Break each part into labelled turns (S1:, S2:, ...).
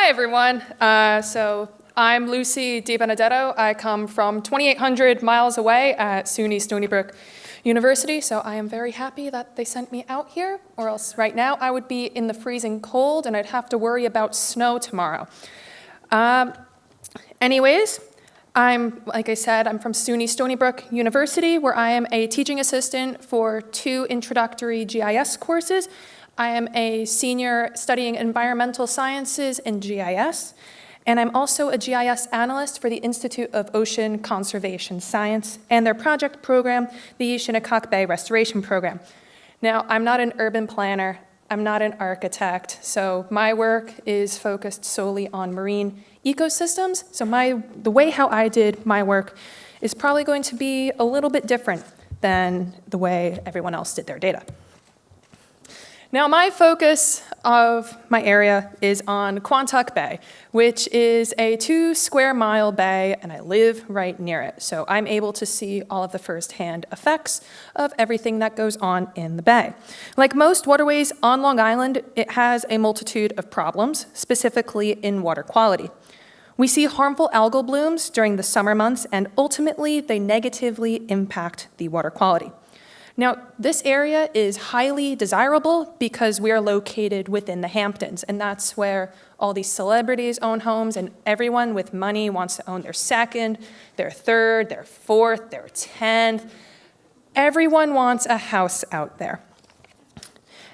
S1: Hi, everyone. So I'm Lucy DiBenedetto. I come from 2,800 miles away at SUNY Stony Brook University, so I am very happy that they sent me out here, or else right now I would be in the freezing cold and I'd have to worry about snow tomorrow. Anyways, like I said, I'm from SUNY Stony Brook University, where I am a teaching assistant for 2 introductory GIS courses. I am a senior studying environmental sciences and GIS, and I'm also a GIS analyst for the Institute of Ocean Conservation Science and their project program, the Shinnecock Bay Restoration Program. Now, I'm not an urban planner, I'm not an architect, so my work is focused solely on marine ecosystems. So the way how I did my work is probably going to be a little bit different than the way everyone else did their data. Now, my focus of my area is on Quantuck Bay, which is a 2-square-mile bay, and I live right near it. So I'm able to see all of the firsthand effects of everything that goes on in the bay. Like most waterways on Long Island, it has a multitude of problems, specifically in water quality. We see harmful algal blooms during the summer months, and ultimately, they negatively impact the water quality. Now, this area is highly desirable because we are located within the Hamptons, and that's where all these celebrities own homes, and everyone with money wants to own their second, their third, their fourth, their 10th. Everyone wants a house out there.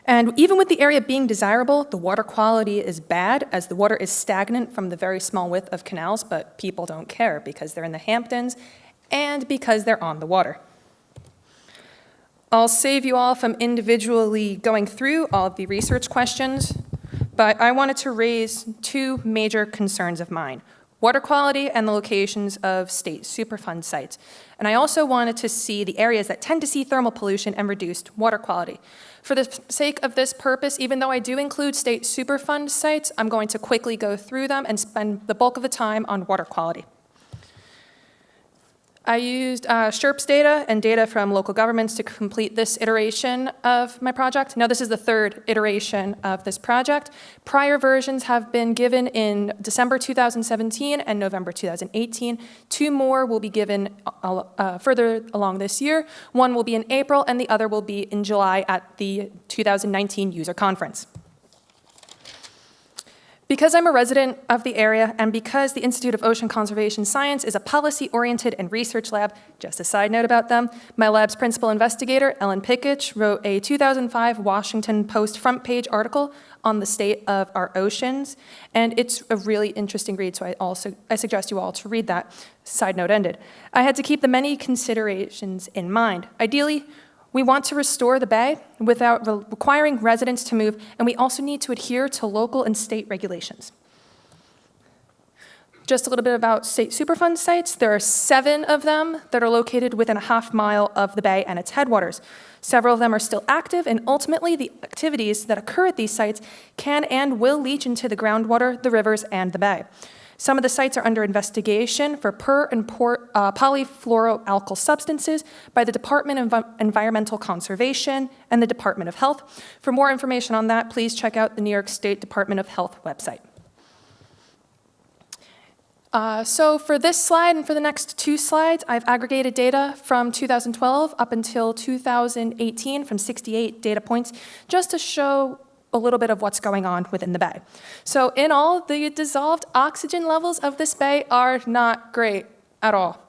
S1: And even with the area being desirable, the water quality is bad as the water is stagnant from the very small width of canals, but people don't care because they're in the Hamptons and because they're on the water. I'll save you all from individually going through all of the research questions, but I wanted to raise 2 major concerns of mine: water quality and the locations of state Superfund sites. And I also wanted to see the areas that tend to see thermal pollution and reduced water quality. For the sake of this purpose, even though I do include state Superfund sites, I'm going to quickly go through them and spend the bulk of the time on water quality. I used ShiRP's data and data from local governments to complete this iteration of my project. Now, this is the 3rd iteration of this project. Prior versions have been given in December 2017 and November 2018. 2 more will be given further along this year. One will be in April, and the other will be in July at the 2019 user conference. Because I'm a resident of the area, and because the Institute of Ocean Conservation Science is a policy-oriented and research lab, just a side note about them, my lab's principal investigator, Ellen Pickich, wrote a 2005 Washington Post front page article on the state of our oceans, and it's a really interesting read, so I suggest you all to read that. Side note ended. I had to keep the many considerations in mind. Ideally, we want to restore the bay without requiring residents to move, and we also need to adhere to local and state regulations. Just a little bit about state Superfund sites. There are 7 of them that are located within a half-mile of the bay and its headwaters. Several of them are still active, and ultimately the activities that occur at these sites can and will leach into the groundwater, the rivers, and the bay. Some of the sites are under investigation for per and polyfluoroalkyl substances by the Department of Environmental Conservation and the Department of Health. For more information on that, please check out the New York State Department of Health website. So for this slide and for the next 2 slides, I've aggregated data from 2012 up until 2018 from 68 data points, just to show a little bit of what's going on within the bay. So in all, the dissolved oxygen levels of this bay are not great at all.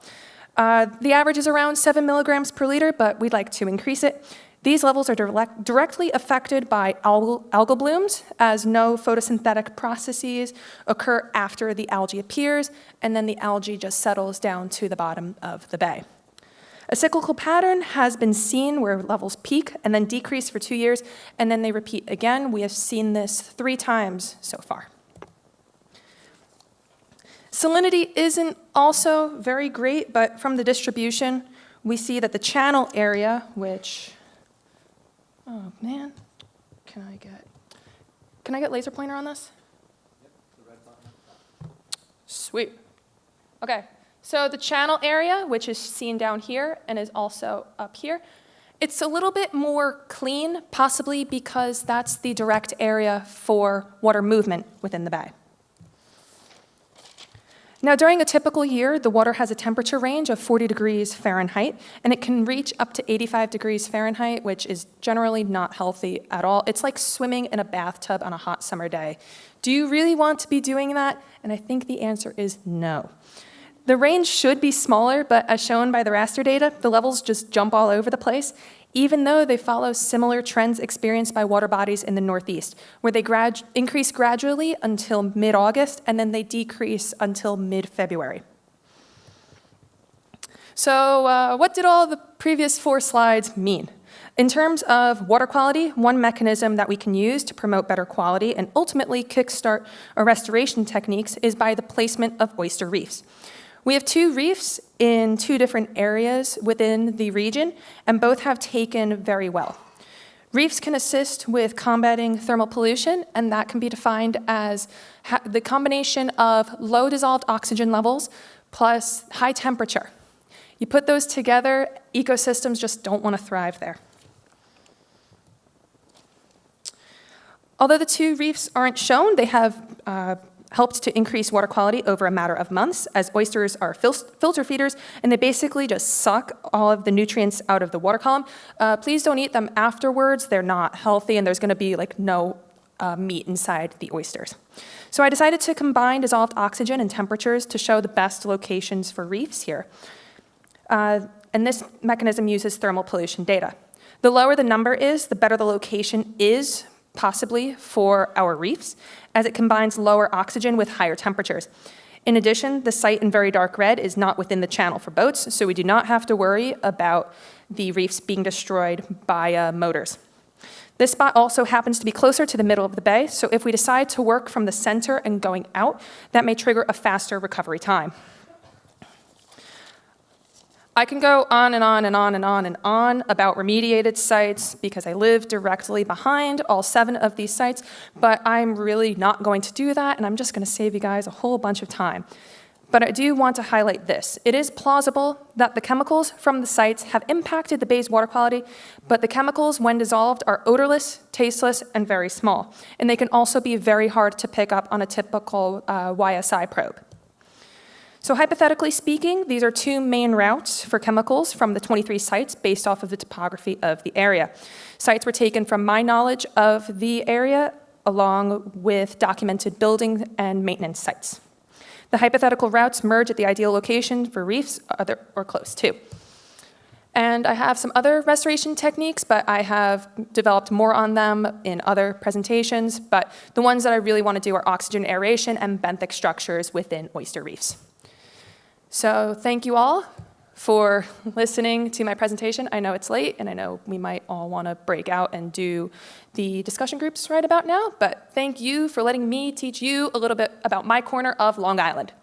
S1: The average is around 7 milligrams per liter, but we'd like to increase it. These levels are directly affected by algal blooms, as no photosynthetic processes occur after the algae appears, and then the algae just settles down to the bottom of the bay. A cyclical pattern has been seen where levels peak and then decrease for 2 years, and then they repeat again. We have seen this 3 times so far. Salinity isn't also very great, but from the distribution, we see that the channel area, which, oh man, can I get laser pointer on this?
S2: Yep, the red button.
S1: Sweet. Okay. So the channel area, which is seen down here and is also up here, it's a little bit more clean, possibly because that's the direct area for water movement within the bay. Now, during a typical year, the water has a temperature range of 40 degrees Fahrenheit, and it can reach up to 85 degrees Fahrenheit, which is generally not healthy at all. It's like swimming in a bathtub on a hot summer day. Do you really want to be doing that? And I think the answer is no. The range should be smaller, but as shown by the raster data, the levels just jump all over the place, even though they follow similar trends experienced by water bodies in the Northeast, where they increase gradually until mid-August, and then they decrease until mid-February. So what did all the previous 4 slides mean? In terms of water quality, one mechanism that we can use to promote better quality and ultimately kickstart our restoration techniques is by the placement of oyster reefs. We have 2 reefs in 2 different areas within the region, and both have taken very well. Reefs can assist with combating thermal pollution, and that can be defined as the combination of low dissolved oxygen levels plus high temperature. You put those together, ecosystems just don't want to thrive there. Although the 2 reefs aren't shown, they have helped to increase water quality over a matter of months, as oysters are filter feeders, and they basically just suck all of the nutrients out of the water column. Please don't eat them afterwards. They're not healthy, and there's going to be like no meat inside the oysters. So I decided to combine dissolved oxygen and temperatures to show the best locations for reefs here. And this mechanism uses thermal pollution data. The lower the number is, the better the location is, possibly for our reefs, as it combines lower oxygen with higher temperatures. In addition, the site in very dark red is not within the channel for boats, so we do not have to worry about the reefs being destroyed by motors. This spot also happens to be closer to the middle of the bay, so if we decide to work from the center and going out, that may trigger a faster recovery time. I can go on and on and on and on and on about remediated sites because I live directly behind all 7 of these sites, but I'm really not going to do that, and I'm just going to save you guys a whole bunch of time. But I do want to highlight this. It is plausible that the chemicals from the sites have impacted the bay's water quality, but the chemicals, when dissolved, are odorless, tasteless, and very small. And they can also be very hard to pick up on a typical YSI probe. So hypothetically speaking, these are 2 main routes for chemicals from the 23 sites based off of the topography of the area. Sites were taken from my knowledge of the area along with documented building and maintenance sites. The hypothetical routes merge at the ideal location for reefs or close to. And I have some other restoration techniques, but I have developed more on them in other presentations, but the ones that I really want to do are oxygen aeration and benthic structures within oyster reefs. So thank you all for listening to my presentation. I know it's late, and I know we might all want to break out and do the discussion groups right about now, but thank you for letting me teach you a little bit about my corner of Long Island.